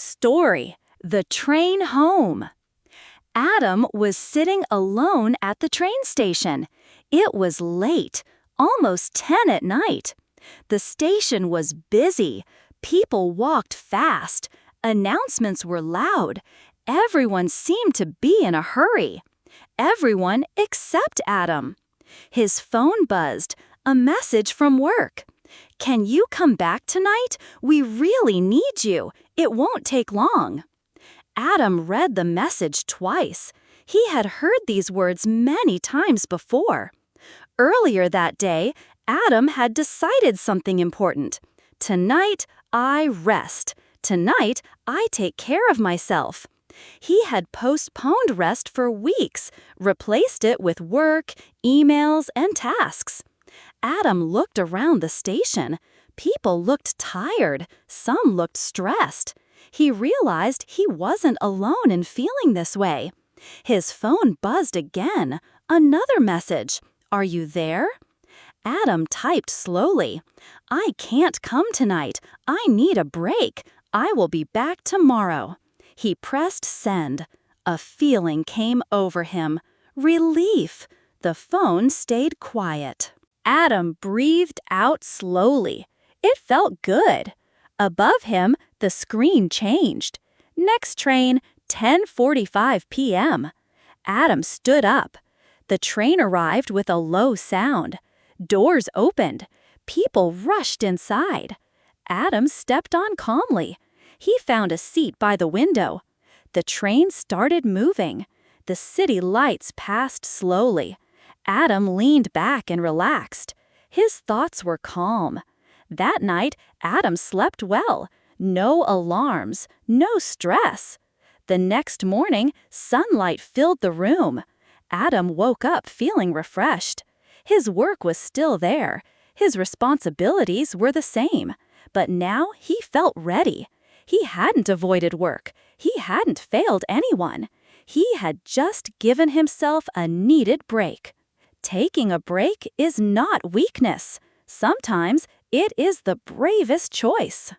Story: The Train Home. Adam was sitting alone at the train station. It was late, almost 10 at night. The station was busy. People walked fast. Announcements were loud. Everyone seemed to be in a hurry. Everyone except Adam. His phone buzzed, a message from work. "Can you come back tonight? We really need you. It won't take long." Adam read the message twice. He had heard these words many times before. Earlier that day, Adam had decided something important. "Tonight, I rest. Tonight, I take care of myself." He had postponed rest for weeks, replaced it with work, emails, and tasks. Adam looked around the station. People looked tired. Some looked stressed. He realized he wasn't alone in feeling this way. His phone buzzed again. Another message. "Are you there?" Adam typed slowly. "I can't come tonight. I need a break. I will be back tomorrow." He pressed send. A feeling came over him. Relief. The phone stayed quiet. Adam breathed out slowly. It felt good. Above him, the screen changed. Next train, 10:45 p.m. Adam stood up. The train arrived with a low sound. Doors opened. People rushed inside. Adam stepped on calmly. He found a seat by the window. The train started moving. The city lights passed slowly. Adam leaned back and relaxed. His thoughts were calm. That night, Adam slept well. No alarms, no stress. The next morning, sunlight filled the room. Adam woke up feeling refreshed. His work was still there. His responsibilities were the same. But now he felt ready. He hadn't avoided work. He hadn't failed anyone. He had just given himself a needed break. Taking a break is not weakness. Sometimes it is the bravest choice.